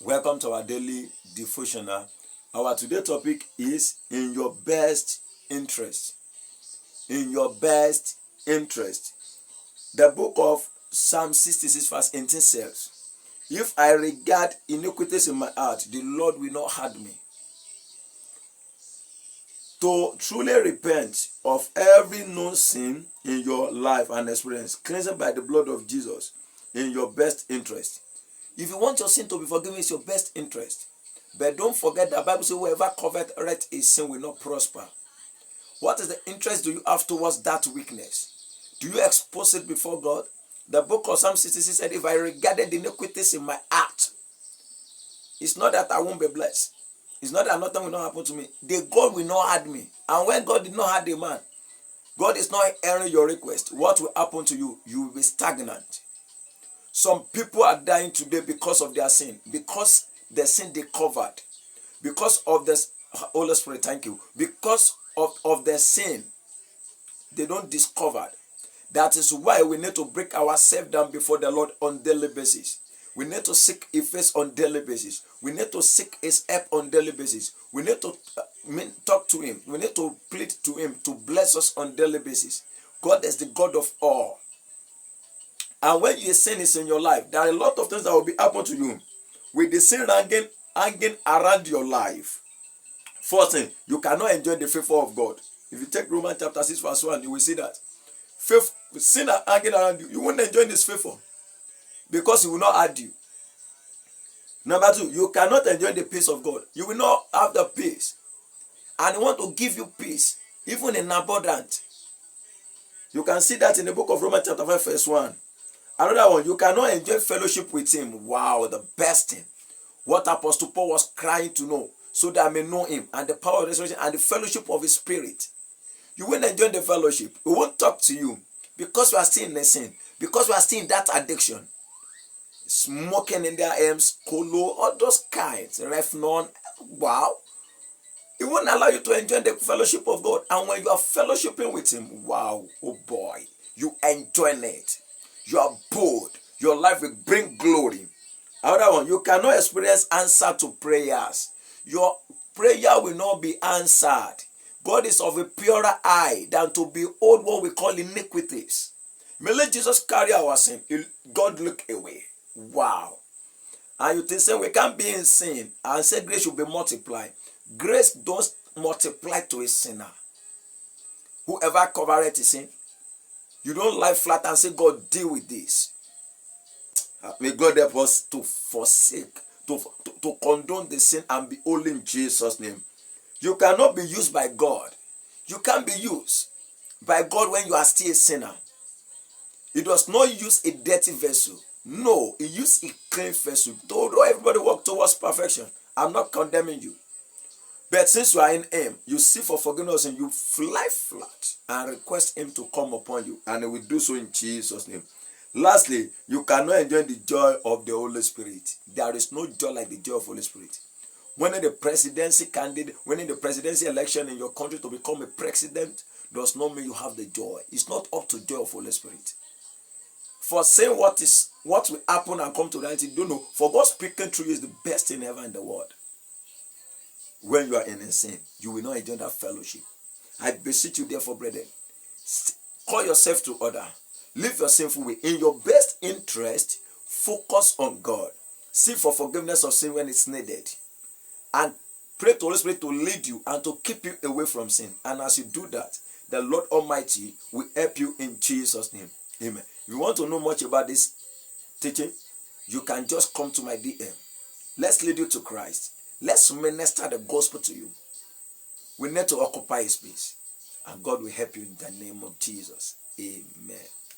Welcome to our daily devotional. Our today topic is in your best interest. In your best interest. The book of Psalm 66 verse 18 says, if I regard iniquities in my heart, the Lord will not hurt me. To truly repent of every known sin in your life and experience, cleansed by the blood of Jesus, in your best interest. If you want your sin to be forgiven, it's your best interest. But don't forget the Bible says whoever covereth a sin will not prosper. What is the interest do you have towards that weakness? Do you expose it before God? The book of Psalm 66 said, if I regarded the iniquities in my heart, it's not that I won't be blessed. It's not that nothing will not happen to me. The God will not hurt me. And when God did not hurt the man, God is not hearing your request. What will happen to you? You will be stagnant. Some people are dying today because of their sin. Because the sin they covered. Because of the Holy Spirit, thank you. Because of the sin they don't discover. That is why we need to break ourselves down before the Lord on daily basis. We need to seek His face on daily basis. We need to seek His help on daily basis. We need to talk to Him. We need to plead to Him to bless us on daily basis. God is the God of all. And when your sin is in your life, there are a lot of things that will be happen to you. With the sin hanging around your life. First thing, you cannot enjoy the favor of God. If you take Romans chapter 6 verse 1, you will see that. Sin hanging around you, you won't enjoy this favor. Because He will not add you. Number two, you cannot enjoy the peace of God. You will not have the peace. And He want to give you peace, even in abundance. You can see that in the book of Romans chapter 5 verse 1. Another one, you cannot enjoy fellowship with Him. Wow, the best thing. What Apostle Paul was crying to know, so that I may know Him and the power of resurrection and the fellowship of His Spirit. You won't enjoy the fellowship. He won't talk to you because you are still in the sin. Because you are still in that addiction. Smoking in their arms, colo, all those kinds, refnon. Wow. It won't allow you to enjoy the fellowship of God. And when you are fellowshipping with Him, wow, oh boy, you enjoy it. You are bold. Your life will bring glory. Another one, you cannot experience answer to prayers. Your prayer will not be answered. God is of a purer eye than to behold what we call iniquities. May let Jesus carry our sin. God look away. Wow. And you think say we can't be in sin and say grace should be multiplied. Grace don't multiply to a sinner. Whoever covereth his sin, you don't lie flat and say, God, deal with this. May God help us to forsake, to condone the sin and be holy in Jesus' name. You cannot be used by God. You can't be used by God when you are still a sinner. He does not use a dirty vessel. No, He used a clean vessel. Though everybody walk towards perfection, I'm not condemning you. But since you are in Him, you seek for forgiveness and you fly flat and request Him to come upon you. And He will do so in Jesus' name. Lastly, you cannot enjoy the joy of the Holy Spirit. There is no joy like the joy of the Holy Spirit. Winning the presidency election in your country to become a president does not mean you have the joy. It's not up to joy of Holy Spirit. For saying what will happen and come to reality, don't know. For God speaking through you is the best thing ever in the world. When you are in sin, you will not enjoy that fellowship. I beseech you therefore, brethren, call yourself to order. Live your sinful way. In your best interest, focus on God. Seek for forgiveness of sin when it's needed. And pray to the Holy Spirit to lead you and to keep you away from sin. And as you do that, the Lord Almighty will help you in Jesus' name. Amen. If you want to know much about this teaching, you can just come to my DM. Let's lead you to Christ. Let's minister the gospel to you. We need to occupy His space. And God will help you in the name of Jesus. Amen.